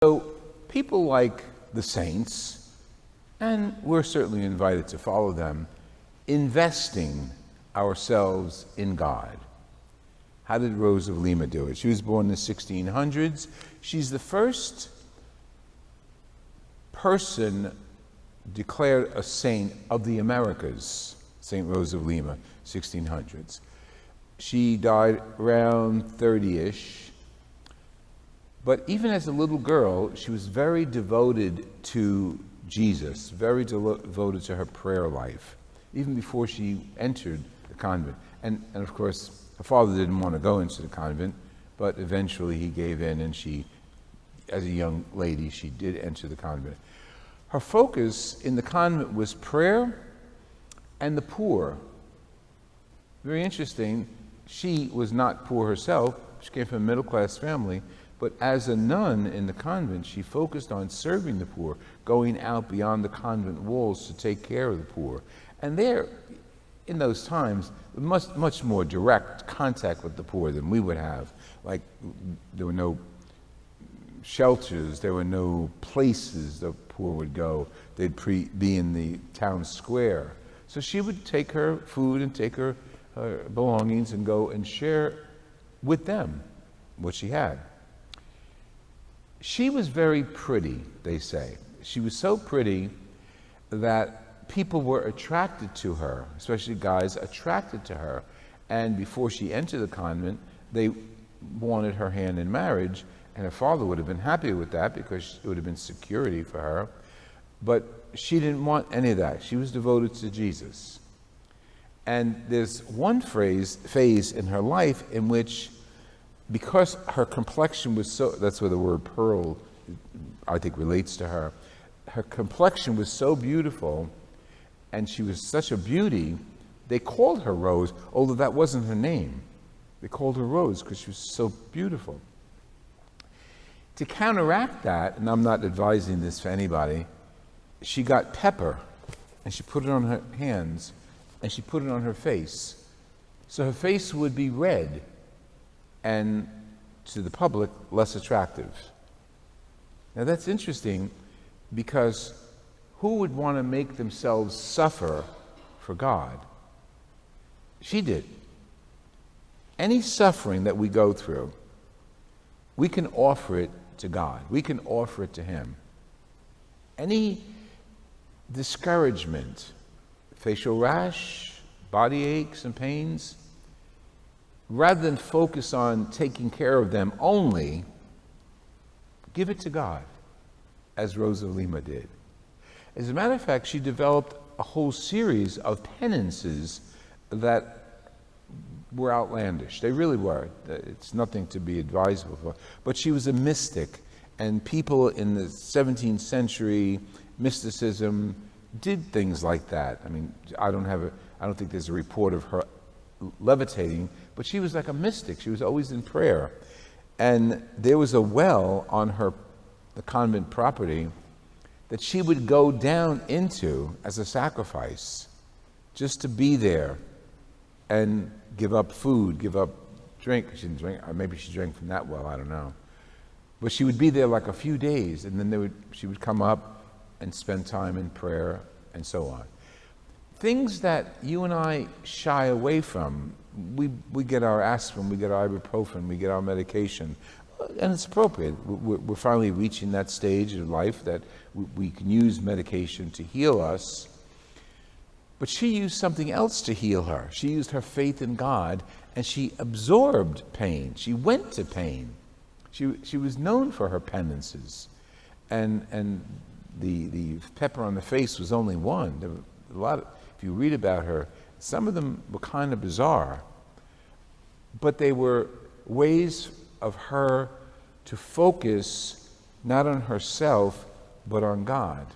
So people like the saints, and we're certainly invited to follow them, investing ourselves in God. How did Rose of Lima do it? She was born in the 1600s. She's the first person declared a saint of the Americas, St. Rose of Lima, 1600s. She died around 30-ish. But even as a little girl, she was very devoted to Jesus, very devoted to her prayer life, even before she entered the convent. And of course, her father didn't want to go into the convent, but eventually he gave in, and she, as a young lady, she did enter the convent. Her focus in the convent was prayer and the poor. Very interesting. She was not poor herself. She came from a middle-class family. But as a nun in the convent, she focused on serving the poor, going out beyond the convent walls to take care of the poor. And there, in those times, much more direct contact with the poor than we would have. Like, there were no shelters, there were no places the poor would go. They'd be in the town square. So she would take her food and take her belongings and go and share with them what she had. She was very pretty, they say. She was so pretty that people were attracted to her, especially guys attracted to her. And before she entered the convent, they wanted her hand in marriage, and her father would have been happy with that because it would have been security for her. But she didn't want any of that. She was devoted to Jesus. And there's one phase in her life in which, because her complexion was so, that's where the word pearl, I think, relates to her. Her complexion was so beautiful, and she was such a beauty, they called her Rose, although that wasn't her name. They called her Rose because she was so beautiful. To counteract that, and I'm not advising this for anybody, she got pepper, and she put it on her hands, and she put it on her face. So her face would be red, and to the public, less attractive. Now that's interesting, because who would want to make themselves suffer for God? She did. Any suffering that we go through, we can offer it to God. We can offer it to Him. Any discouragement, facial rash, body aches and pains, rather than focus on taking care of them only, give it to God, as Rose of Lima did. As a matter of fact, she developed a whole series of penances that were outlandish. They really were. It's nothing to be advisable for. But she was a mystic, and people in the 17th century, mysticism, did things like that. I mean, I don't think there's a report of her levitating, but she was like a mystic. She was always in prayer. And there was a well on the convent property that she would go down into as a sacrifice, just to be there and give up food, give up drink. She didn't drink, or maybe she drank from that well, I don't know. But she would be there like a few days, and then she would come up and spend time in prayer and so on. Things that you and I shy away from. We get our aspirin, we get our ibuprofen, we get our medication, and it's appropriate. We're finally reaching that stage of life that we can use medication to heal us. But she used something else to heal her. She used her faith in God, and she absorbed pain. She went to pain. She was known for her penances, and the pepper on the face was only one. There were a lot. If you read about her, some of them were kind of bizarre, but they were ways of her to focus not on herself, but on God.